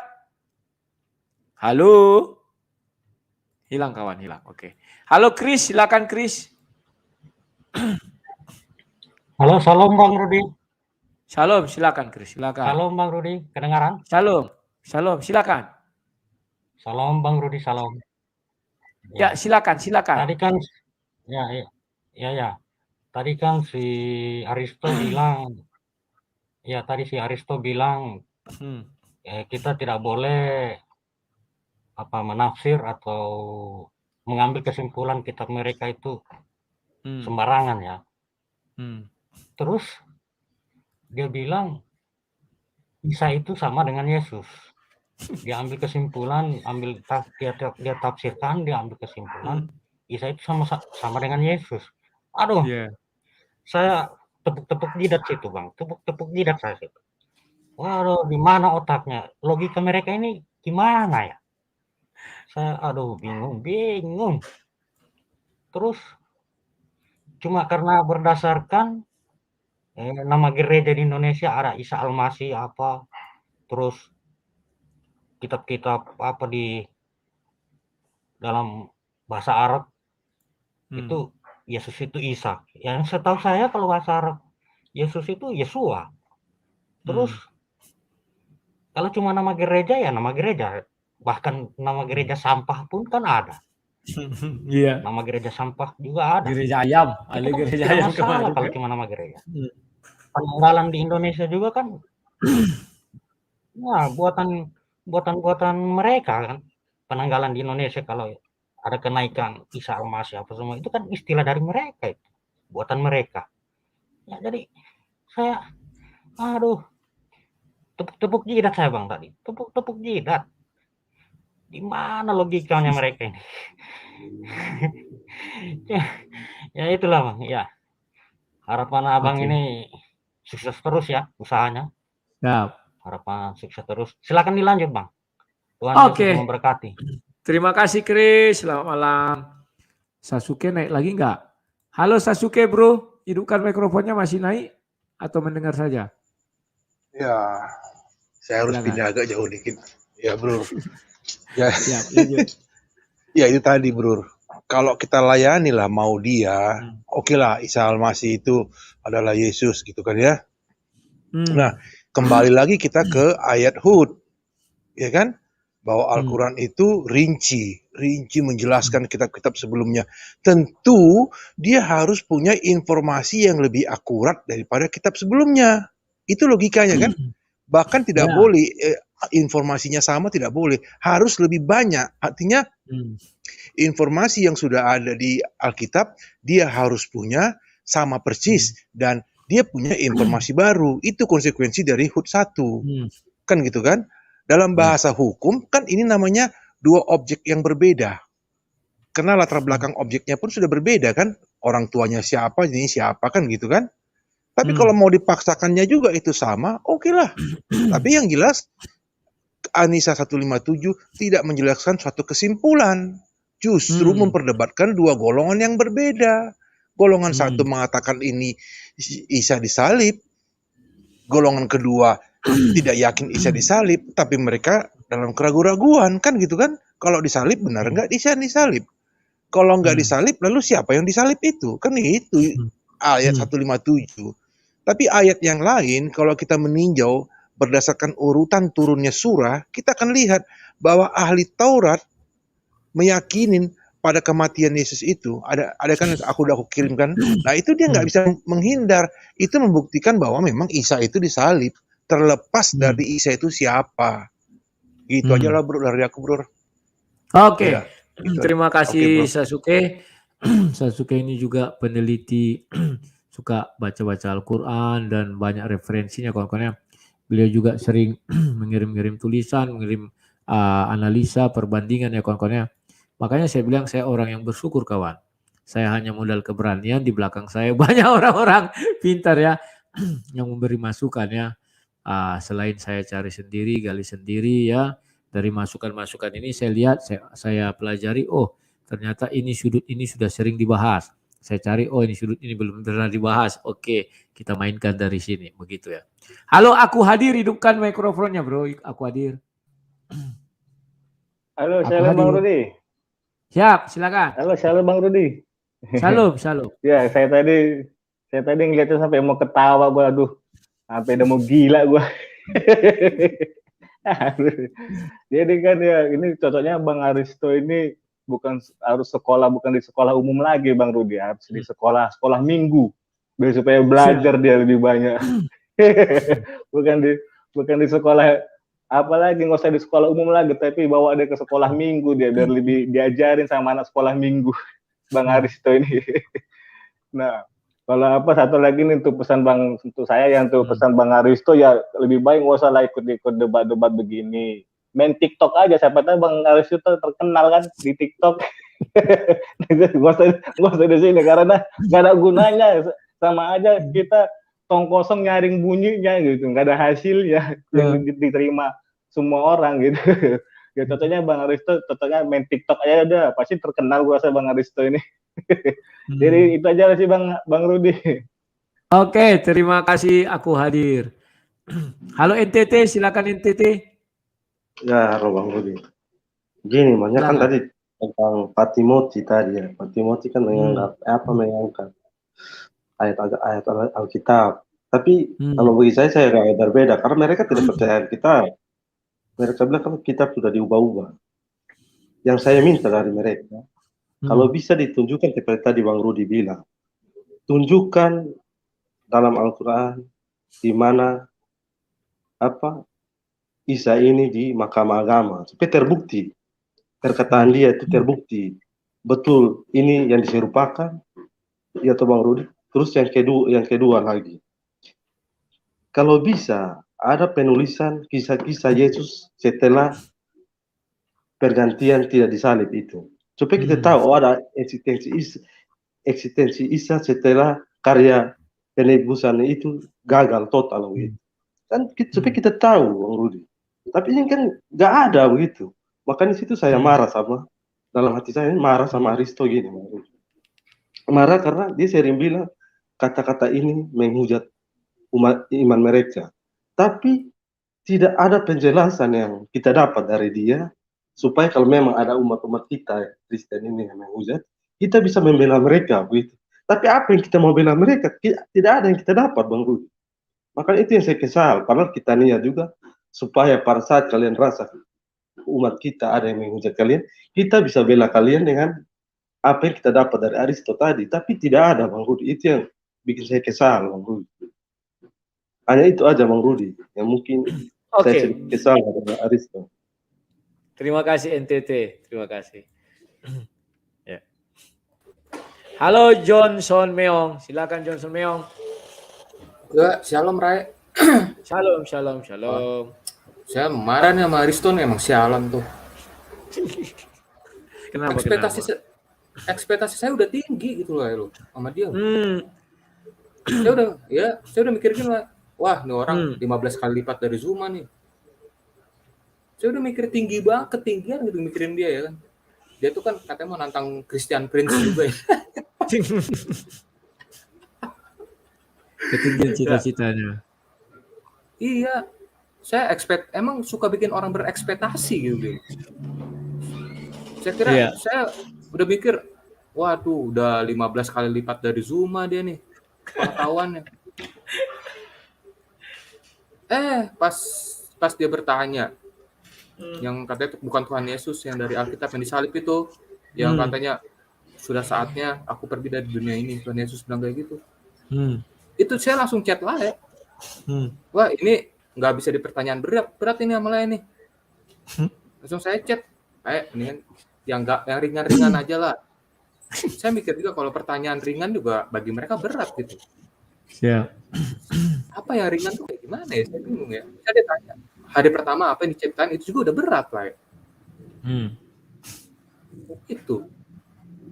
Halo. Hilang kawan, hilang. Oke. Halo Kris, silakan Kris. Halo, salam Bang Rudi. Shalom, silakan Kris, silakan. Salam Bang Rudi, kedengaran? Shalom, silakan. Salam Bang Rudi, salam. Ya, silakan. Tadi kan, ya. Tadi kan si Aristo bilang, kita tidak boleh menafsir atau mengambil kesimpulan kitab mereka itu sembarangan ya. Terus dia bilang Isa itu sama dengan Yesus. Dia ambil kesimpulan, dia tafsirkan, dia ambil kesimpulan Isa itu sama dengan Yesus. Aduh, saya tepuk jidat situ Bang, tepuk jidat saya situ. Waduh, di mana otaknya? Logika mereka ini gimana ya? Saya bingung. Terus cuma karena berdasarkan nama gereja di Indonesia ada Isa Al-Masih apa, terus kitab-kitab di dalam bahasa Arab itu Yesus itu Isa. Yang setahu saya kalau bahasa Arab Yesus itu Yesua. Terus kalau cuma nama gereja ya nama gereja. Bahkan nama gereja sampah pun kan ada. Iya. Nama gereja sampah juga ada. Gereja ayam, ada gereja ayam kemarin. Kalau cuma nama gereja. Penanggalan di Indonesia juga kan, nah buatan mereka kan. Penanggalan di Indonesia kalau ada kenaikan Isa Al-Masih apa semua itu kan istilah dari mereka itu, buatan mereka. Ya jadi saya, tepuk jidat saya Bang tadi, tepuk jidat. Di mana logikanya mereka ini? Ya itulah Bang, ya. Harapan Abang Oke. ini sukses terus ya usahanya. Siap. Harapan sukses terus. Silakan dilanjut Bang. Tuhan Yesus Oke. memberkati. Terima kasih Chris. Selamat malam. Sasuke naik lagi enggak? Halo Sasuke bro, hidupkan mikrofonnya, masih naik atau mendengar saja? Ya, saya harus Silakan. pindah agak jauh dikit. Ya, Bro. Ya. Siap, lanjut. Ya itu tadi, Bro. Kalau kita layani lah mau dia, oke lah, Isa Al-Masih itu adalah Yesus gitu kan ya. Nah, kembali lagi kita ke ayat Hud, ya kan? Bahwa Al-Quran itu rinci menjelaskan kitab-kitab sebelumnya. Tentu dia harus punya informasi yang lebih akurat daripada kitab sebelumnya. Itu logikanya kan? Bahkan tidak boleh informasinya sama, tidak boleh. Harus lebih banyak. Artinya informasi yang sudah ada di Alkitab dia harus punya sama persis dan dia punya informasi baru. Itu konsekuensi dari Hud 1. Kan gitu kan? Dalam bahasa hukum kan ini namanya dua objek yang berbeda. Karena latar belakang objeknya pun sudah berbeda kan. Orang tuanya siapa, ini siapa kan gitu kan. Tapi kalau mau dipaksakannya juga itu sama, oke lah. Tapi yang jelas An-Nisa 157 tidak menjelaskan suatu kesimpulan. Justru memperdebatkan dua golongan yang berbeda. Golongan satu mengatakan ini Isa disalib. Golongan kedua tidak yakin Isa disalib, tapi mereka dalam keraguan-raguan kan gitu kan. Kalau disalib benar nggak Isa disalib? Kalau nggak disalib, lalu siapa yang disalib itu? Kan itu ayat 157. Tapi ayat yang lain, kalau kita meninjau berdasarkan urutan turunnya surah, kita akan lihat bahwa ahli Taurat meyakinin pada kematian Yesus itu. Ada kan aku kirimkan. Nah itu dia nggak bisa menghindar. Itu membuktikan bahwa memang Isa itu disalib. Terlepas dari Isa itu siapa. Gitu aja lah bro dari aku bro. Oke. Ya, gitu. Terima kasih Oke, Sasuke. Sasuke ini juga peneliti, suka baca-baca Al-Quran dan banyak referensinya kawan-kawan. Beliau juga sering mengirim-ngirim tulisan, mengirim analisa, perbandingan ya kawan-kawan. Makanya saya bilang saya orang yang bersyukur kawan. Saya hanya modal keberanian, di belakang saya banyak orang-orang pintar ya yang memberi masukan ya. Selain saya cari sendiri, gali sendiri ya. Dari masukan-masukan ini saya lihat, saya pelajari, oh ternyata ini sudut ini sudah sering dibahas. Saya cari, oh ini sudut ini belum pernah dibahas. Oke, kita mainkan dari sini, begitu ya. Halo, aku hadir, hidupkan mikrofonnya bro, aku hadir. Halo, Aku shalom Bang hadir. Rudi. Siap, silakan. Halo, shalom Bang Rudi. Shalom, shalom. Ya, saya tadi ngeliatnya sampai mau ketawa gua, aduh. Sampai udah mau gila gua. Jadi kan ya, ini cocoknya Bang Aristo ini bukan harus sekolah, bukan di sekolah umum lagi Bang Rudi, harus di sekolah minggu. Biar supaya belajar dia lebih banyak. bukan di sekolah apalagi, nggak usah di sekolah umum lagi, tapi bawa dia ke sekolah minggu dia biar lebih diajarin sama anak sekolah minggu. Bang Aristo ini. Nah, kalau satu lagi nih untuk pesan Bang, untuk saya yang untuk pesan Bang Aristo ya lebih baik nggak usah lah ikut debat-debat begini. Main TikTok aja, siapa tahu Bang Aristo terkenal kan di TikTok. Nggak usah di sini karena nggak ada gunanya, sama aja kita tong kosong nyaring bunyinya gitu, nggak ada hasilnya yang diterima semua orang gitu. Ya contohnya Bang Aristo, contohnya main TikTok aja udah pasti terkenal gua rasa Bang Aristo ini. Jadi itu aja sih Bang Rudi. Oke, terima kasih, aku hadir. Halo NTT, silakan NTT. Ya, halo Bang Rudi. Gini, banyak kan tadi tentang Pak Timothy tadi ya. Pak Timothy kan mengangkat ayat Alkitab. Tapi kalau bagi saya agak berbeda karena mereka tidak percaya Alkitab. Mereka bilang kalau kitab sudah diubah-ubah. Yang saya minta dari mereka, kalau bisa ditunjukkan seperti tadi Bang Rudi bilang, tunjukkan dalam Al-Quran di mana Isa ini di Mahkamah Agama, supaya terbukti perkataan dia itu terbukti betul ini yang diserupakan, ya toh Bang Rudi. Terus yang kedua lagi, kalau bisa ada penulisan kisah-kisah Yesus setelah pergantian tidak disalib itu. Supaya kita tahu ada eksistensi Isa setelah karya penebusan itu gagal total begitu. Kan supaya kita tahu, Bang Rudi. Tapi ini kan nggak ada begitu. Makanya situ saya marah dalam hati saya marah sama Aristo gini, Bang Rudi. Marah karena dia sering bilang kata-kata ini menghujat iman mereka. Tapi tidak ada penjelasan yang kita dapat dari dia supaya kalau memang ada umat-umat kita Kristen ini yang menghujat, kita bisa membela mereka begitu. Tapi apa yang kita mau bela mereka? Tidak ada yang kita dapat, Bang Rudi. Makanya itu yang saya kesal. Padahal kita niat juga supaya pada saat kalian rasa umat kita ada yang menghujat kalian, kita bisa bela kalian dengan apa yang kita dapat dari Aristo tadi. Tapi tidak ada, Bang Rudi. Itu yang bikin saya kesal, Bang Rudi. Hanya itu aja, Bang Rudi, yang mungkin saya sedikit kesal dengan Aristo. Terima kasih NTT, terima kasih. Ya. Halo Johnson Meong, silakan Johnson Meong. Ya, shalom Rai. Shalom. Saya marah nih sama Aristo nih, emang sialan tuh. Kenapa? Ekspektasi saya udah tinggi gitu loh sama dia. Saya udah mikir gini lah. Wah, nih orang 15 kali lipat dari Zuma nih. Saya udah mikir tinggi banget, ketinggian gitu mikirin dia ya kan. Dia tuh kan katanya mau nantang Christian Prince juga ya. Ketinggian cita-citanya. Iya. Saya emang suka bikin orang berekspektasi gitu. Saya kira saya udah mikir, waduh, udah 15 kali lipat dari Zuma dia nih. Pengetahuannya. Pas dia bertanya, yang katanya itu bukan Tuhan Yesus yang dari Alkitab yang disalib itu, yang katanya sudah saatnya aku pergi dari dunia ini, Tuhan Yesus bilang kayak gitu. Itu saya langsung chat lah ya. Wah, ini nggak bisa dipertanyaan berat ini sama lain nih. Langsung saya chat, ini yang ringan-ringan aja lah. Saya mikir juga kalau pertanyaan ringan juga bagi mereka berat gitu. Siap. Apa yang ringan tuh kayak gimana ya? Saya bingung ya. Saya ditanya, hari pertama apa yang diciptakan itu juga udah berat lah ya. Itu.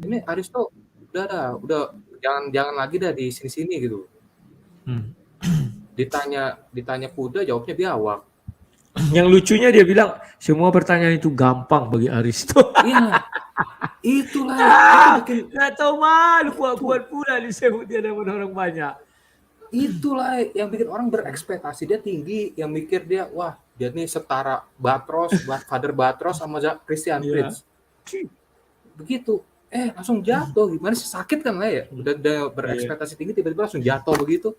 Ini Aristo udah jangan lagi dah di sini-sini gitu. Ditanya kuda jawabnya biawak. Yang lucunya dia bilang semua pertanyaan itu gampang bagi Aristo. Iya. Itulah. Nggak tahu malu buat pula disebut dia dengan orang banyak. Itulah yang bikin orang berekspektasi dia tinggi, yang mikir dia wah dia nih setara Father Batros sama Christian Prince. Begitu. Langsung jatuh. Gimana sih, sakit kan lah ya? Udah berekspektasi tinggi tiba-tiba langsung jatuh begitu.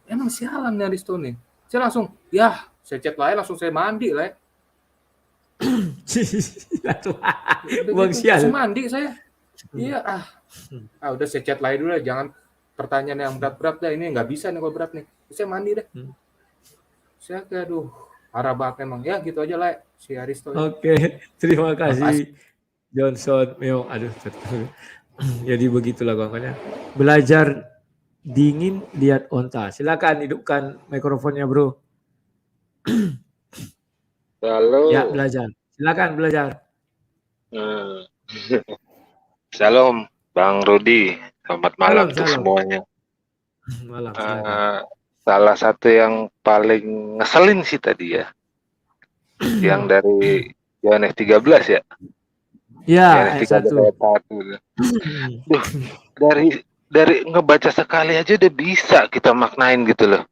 Emang sialan nih Aristo nih. Saya langsung saya chat lah, langsung saya mandi lah. Buang sial. Langsung mandi saya. Iya udah saya chat lah dulu lah, jangan pertanyaan yang berat-berat dah, ini nggak bisa nih kalau berat nih. Saya mandi deh. Saya kayak parah banget emang. Ya gitu aja lah si Aristo. Oke, terima kasih Johnson Meong. Jadi begitulah kawannya. Belajar dingin lihat onta. Silakan hidupkan mikrofonnya, Bro. Halo. Ya, belajar. Silakan belajar. Shalom, Bang Rudi. Selamat malam untuk semuanya. Malam. Salah satu yang paling ngeselin sih tadi ya, yang dari Yohanes 13 ya. Ya, Yohanes 13 dari ngebaca sekali aja udah bisa kita maknain gitu loh.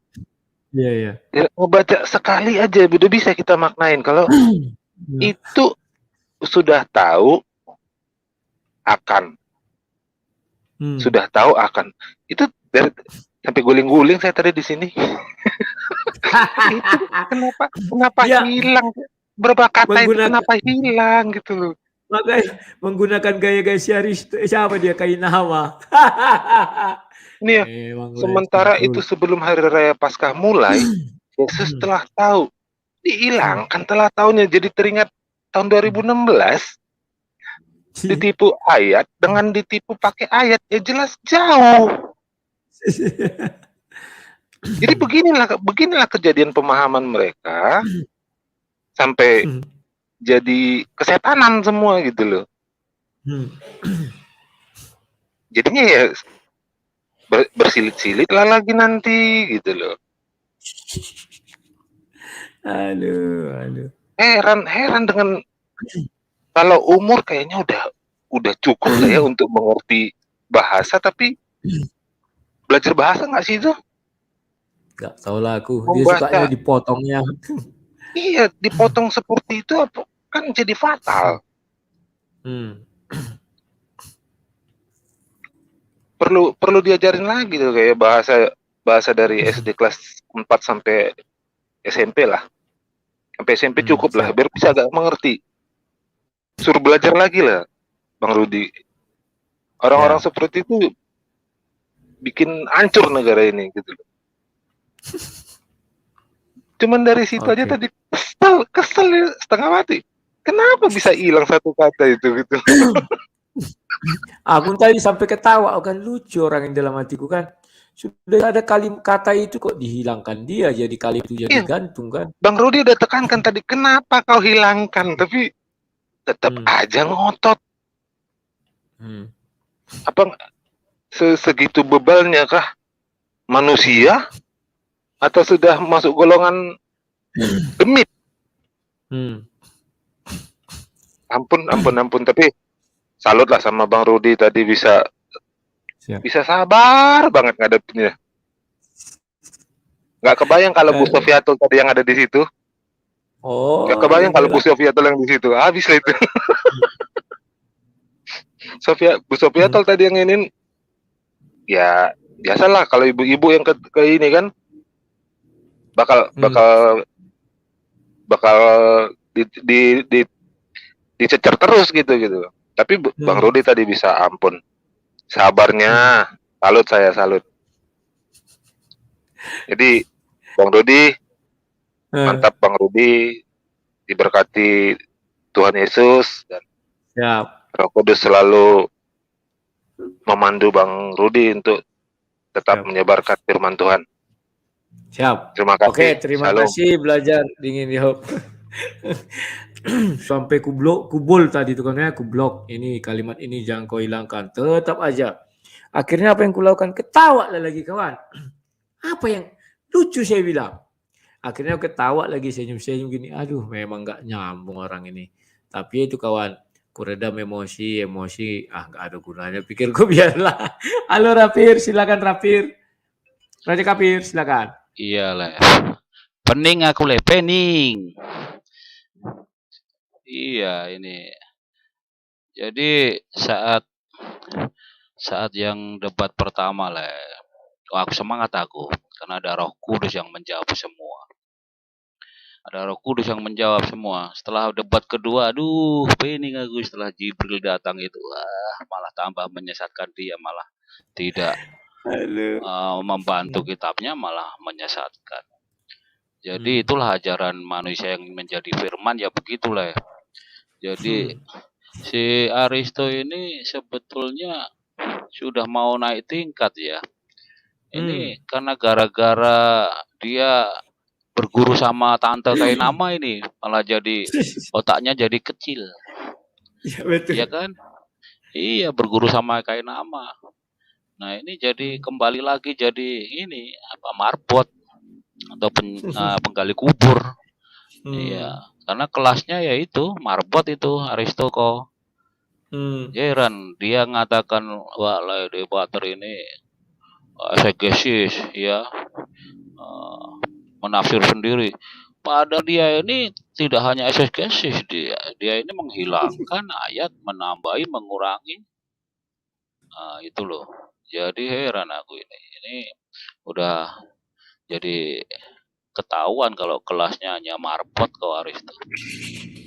Iya. Ngebaca sekali aja udah bisa kita maknain. Kalau itu sudah tahu akan. Sudah tahu akan. Itu dari sampai guling-guling saya tadi di sini. Itu kenapa hilang? Berapa kata itu kenapa hilang gitu loh. Makanya menggunakan gaya-gaya siapa dia Kainawa. Ini ya, sementara itu sebelum hari raya Paskah mulai, Yesus telah tahu, dihilangkan telah tahunya, jadi teringat tahun 2016 ditipu ayat dengan ditipu pakai ayat, ya jelas jauh. Jadi beginilah kejadian pemahaman mereka sampai jadi kesetanan semua gitu loh. Jadinya ya bersilit-silit lah lagi nanti gitu loh. Aduh. Heran dengan kalau umur kayaknya udah cukup lah ya untuk mengerti bahasa, tapi belajar bahasa nggak sih itu? Gak tau lah aku. Mau Dia sukanya baca, dipotongnya. iya dipotong seperti itu kan jadi fatal. Perlu diajarin lagi tuh kayak bahasa dari SD kelas 4 sampai SMP lah. Sampai SMP cukup lah biar bisa agak mengerti. Suruh belajar lagi lah, Bang Rudi. Orang-orang seperti itu bikin hancur negara ini gitu loh. Cuman dari situ aja tadi kesel ya, setengah mati. Kenapa bisa hilang satu kata itu gitu? Aku tadi sampai ketawa, kan lucu orang yang dalam hatiku kan. Sudah ada kata itu kok dihilangkan, dia jadi kali itu jadi gantung kan. Bang Rudi udah tekankan tadi, kenapa kau hilangkan? Tapi tetap aja ngotot. Apa segitu bebalnya kah manusia? Atau sudah masuk golongan demit? Ampun. Tapi salut lah sama Bang Rudi tadi bisa sabar banget ngadepinnya. Nggak kebayang kalau Bu Sofiatul tadi yang ada di situ. Nggak kebayang kalau Bu Sofiatul yang di situ. Habis lah itu. Bu Sofiatul tadi yang ini, ya biasalah kalau ibu-ibu yang ke ini kan bakal dicecer terus gitu. Tapi Bang Rudi tadi bisa, ampun, sabarnya, salut. Jadi Bang Rudi mantap, Bang Rudi diberkati Tuhan Yesus dan Roh Kudus selalu memandu Bang Rudi untuk tetap menyebarkan firman Tuhan. Siap. Terima kasih. Oke, terima kasih belajar dingin Yop. Sampai kubol tadi itu kan ya, kublok. Ini kalimat ini jangan kau hilangkan. Tetap aja. Akhirnya apa yang kulakukan? Ketawa lagi kawan. Apa yang lucu saya bilang. Akhirnya ketawa lagi, senyum-senyum gini. Aduh, memang nggak nyambung orang ini. Tapi itu kawan, kuredam emosi. Nggak ada gunanya. Pikirku biarlah. Halo Rafir, silakan Rafir. Raja Kapir, silakan. Iyalah. Pening aku le, pening. Iya ini. Jadi saat yang debat pertama lah, aku semangat aku karena ada Roh Kudus yang menjawab semua. Setelah debat kedua, aduh, pening aku setelah Jibril datang itu, malah tambah menyesatkan dia, malah tidak membantu kitabnya, malah menyesatkan. Jadi itulah ajaran manusia yang menjadi firman, ya begitulah. Jadi si Aristo ini sebetulnya sudah mau naik tingkat ya. Ini karena gara-gara dia berguru sama tante Kainama ini, malah jadi otaknya jadi kecil. Iya betul. Iya kan? Iya, berguru sama Kainama. Nah ini jadi kembali lagi jadi ini marbot atau penggali kubur. Iya, karena kelasnya yaitu marbot itu Aristo. Heran dia ngatakan wah debater ini exegesis ya, menafsir sendiri. Padahal dia ini tidak hanya exegesis, dia ini menghilangkan ayat, menambahi, mengurangi. Itu loh. Jadi heran aku ini udah jadi ketahuan kalau kelasnya hanya marbot kok Aristo.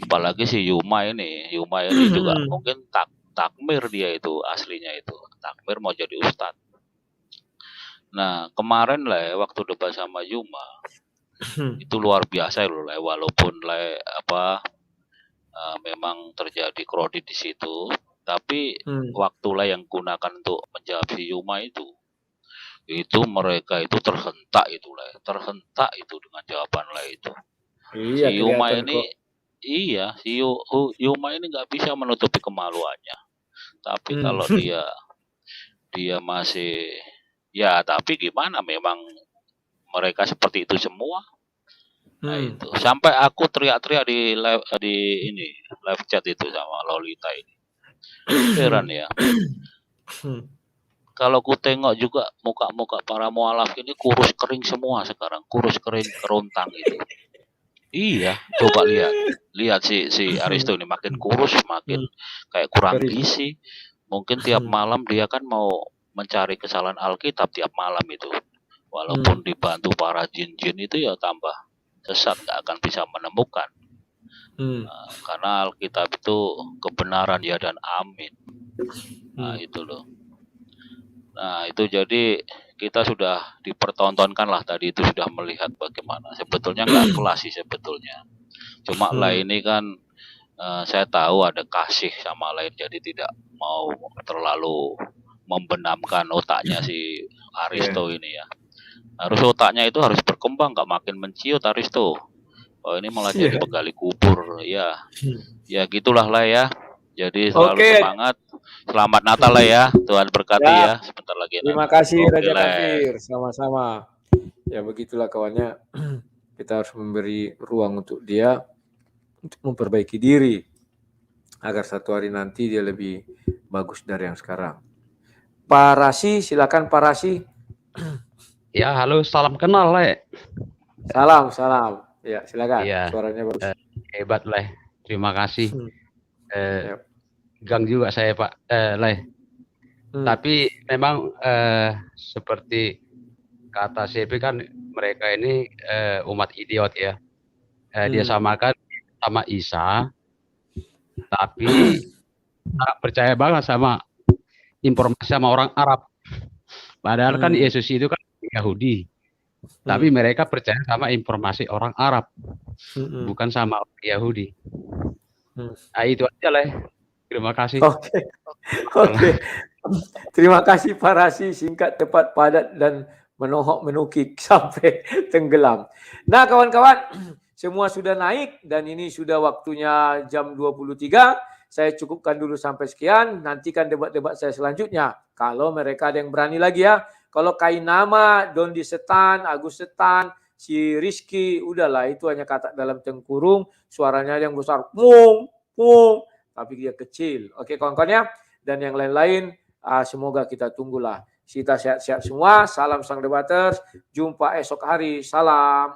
Apalagi si Yuma ini juga mungkin takmir dia itu aslinya itu. Takmir mau jadi ustadz. Nah, kemarin lah waktu debat sama Yuma itu luar biasa loh lah, walaupun lah memang terjadi kredit di situ, tapi waktulah yang gunakan untuk menjawab si Yuma itu mereka itu terhentak itu dengan jawaban lah itu. Iya, Si Yuma ini Iya, si Yuma ini nggak bisa menutupi kemaluannya. Tapi kalau dia masih, ya tapi gimana, memang mereka seperti itu semua. Nah itu sampai aku teriak-teriak di live chat itu sama Lolita ini. Heran ya. Kalau ku tengok juga muka-muka para mualaf ini kurus kering semua sekarang, kurus kering kerontang itu. Iya, coba lihat si Aristo ini makin kurus, makin kayak kurang gizi. Mungkin tiap malam dia kan mau mencari kesalahan Alkitab tiap malam itu. Walaupun dibantu para jin-jin itu ya tambah sesat, nggak akan bisa menemukan. Karena Alkitab itu kebenaran ya dan amin. Nah itu loh. Nah itu jadi kita sudah dipertontonkan lah tadi itu, sudah melihat bagaimana sebetulnya nggak kelas sih sebetulnya. Cuma lah ini kan saya tahu ada kasih sama lain, jadi tidak mau terlalu membenamkan otaknya si Aristo ini ya. Harus otaknya itu harus berkembang, nggak makin menciut Aristo. Oh ini malah jadi pegali kubur ya. Ya gitulah lah ya. Jadi selalu semangat. Selamat Natal lah ya. Tuhan berkati ya. Sebentar lagi. Terima kasih Raja Kafir. Sama-sama. Ya begitulah kawannya. Kita harus memberi ruang untuk dia untuk memperbaiki diri agar satu hari nanti dia lebih bagus dari yang sekarang. Pak Rasi, silakan Pak Rasi. Ya, halo, salam kenal, Le. Salam. Ya, silakan. Ya, suaranya bagus. Hebat, Le. Terima kasih. Gang juga saya, Pak, Le. Tapi memang seperti kata CP kan, mereka ini umat idiot ya. Dia samakan sama Isa, tapi tak percaya banget sama informasi sama orang Arab. Padahal kan Yesus itu kan Yahudi, tapi mereka percaya sama informasi orang Arab, bukan sama orang Yahudi. Nah itu aja lah. Terima kasih. Oke. Terima kasih Pak Rasi, singkat, tepat, padat, dan menohok menukik sampai tenggelam. Nah kawan-kawan, semua sudah naik dan ini sudah waktunya jam 23. Saya cukupkan dulu sampai sekian. Nantikan debat-debat saya selanjutnya. Kalau mereka ada yang berani lagi ya. Kalau Kainama, Dondi Setan, Agus Setan, si Rizky, udahlah itu hanya kata dalam tengkurung. Suaranya yang besar, mung, tapi dia kecil. Oke kawan-kawan ya. Dan yang lain-lain, semoga kita tunggulah. Kita sehat-sehat semua. Salam sang debaters. Jumpa esok hari. Salam.